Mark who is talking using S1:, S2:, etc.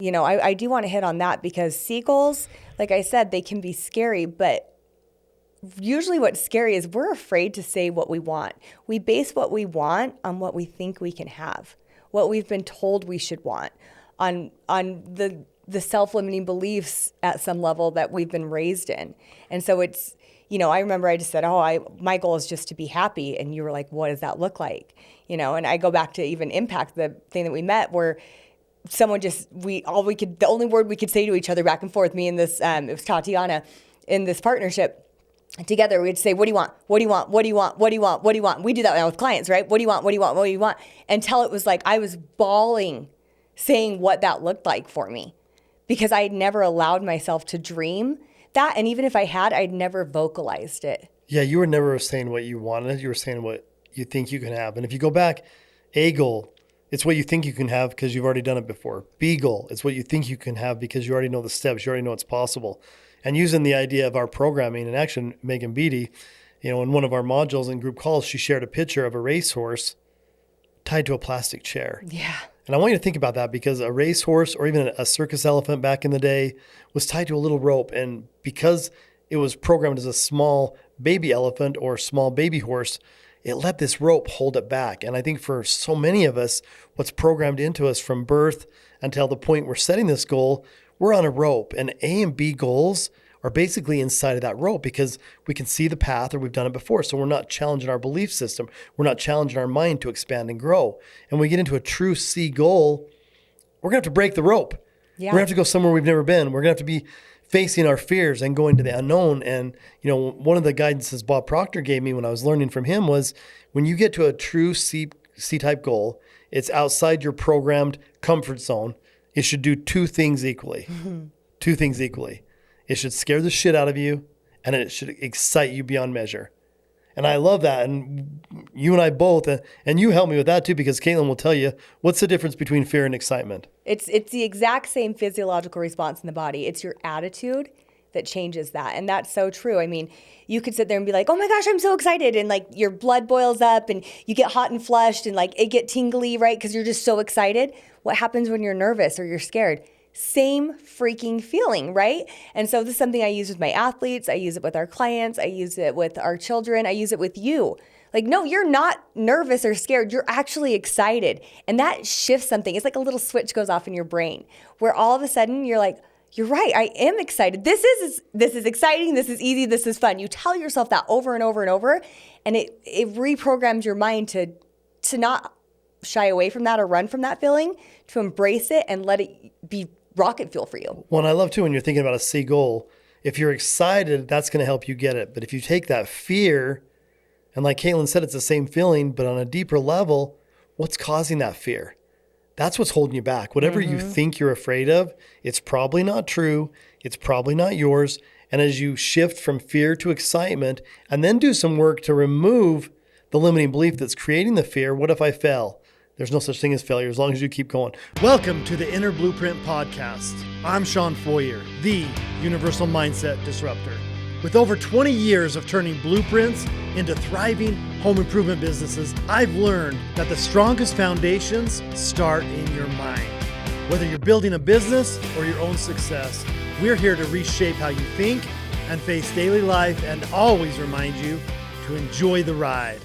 S1: I do want to hit on that because see goals, like I said, they can be scary, but usually what's scary is we're afraid to say what we want. We base what we want on what we think we can have, what we've been told we should want, on the self-limiting beliefs at some level that we've been raised in. And so it's, I remember I just said, my goal is just to be happy. And you were like, what does that look like? And I go back to even Impact, the thing that we met where someone the only word we could say to each other back and forth, me and this, it was Tatiana in this partnership together, we'd say, what do you want? What do you want? What do you want? What do you want? What do you want? We do that now with clients, right? What do you want? What do you want? What do you want? Until it was like, I was bawling saying what that looked like for me because I had never allowed myself to dream that. And even if I had, I'd never vocalized it.
S2: Yeah. You were never saying what you wanted. You were saying what you think you can have. And if you go back, A goal, it's what you think you can have because you've already done it before. B goal, it's what you think you can have because you already know the steps. You already know it's possible. And using the idea of our programming in action, Megan Beatty, in one of our modules in group calls, she shared a picture of a racehorse tied to a plastic chair.
S1: Yeah.
S2: And I want you to think about that because a racehorse or even a circus elephant back in the day was tied to a little rope. And because it was programmed as a small baby elephant or small baby horse, it let this rope hold it back. And I think for so many of us, what's programmed into us from birth until the point we're setting this goal, we're on a rope, and A and B goals are basically inside of that rope because we can see the path or we've done it before. So we're not challenging our belief system. We're not challenging our mind to expand and grow. And when we get into a true C goal, we're going to have to break the rope.
S1: Yeah.
S2: We're going to have to go somewhere we've never been. We're going to have to be facing our fears and going to the unknown. And, one of the guidances Bob Proctor gave me when I was learning from him was when you get to a true C-type goal, it's outside your programmed comfort zone. It should do two things equally. Mm-hmm. Two things equally. It should scare the shit out of you, and it should excite you beyond measure. And I love that. And you and I both, and you help me with that too, because Caitlin will tell you, what's the difference between fear and excitement?
S1: It's the exact same physiological response in the body. It's your attitude that changes that. And that's so true. I mean, you could sit there and be like, oh my gosh, I'm so excited. And like your blood boils up and you get hot and flushed and like it get tingly, right? Because you're just so excited. What happens when you're nervous or you're scared? Same freaking feeling, right? And so this is something I use with my athletes. I use it with our clients. I use it with our children. I use it with you. Like, no, you're not nervous or scared. You're actually excited. And that shifts something. It's like a little switch goes off in your brain where all of a sudden you're like, you're right. I am excited. This is exciting. This is easy. This is fun. You tell yourself that over and over and over, and it reprograms your mind to not shy away from that or run from that feeling, to embrace it and let it be rocket fuel for you.
S2: Well, and I love too when you're thinking about a C goal, if you're excited, that's going to help you get it. But if you take that fear, and like Caitlin said, it's the same feeling, but on a deeper level, what's causing that fear? That's what's holding you back. Whatever you think you're afraid of, it's probably not true. It's probably not yours. And as you shift from fear to excitement and then do some work to remove the limiting belief that's creating the fear, what if I fail? There's no such thing as failure as long as you keep going. Welcome to the Inner Blueprint Podcast. I'm Sean Foyer, the Universal Mindset Disruptor. With over 20 years of turning blueprints into thriving home improvement businesses, I've learned that the strongest foundations start in your mind. Whether you're building a business or your own success, we're here to reshape how you think and face daily life and always remind you to enjoy the ride.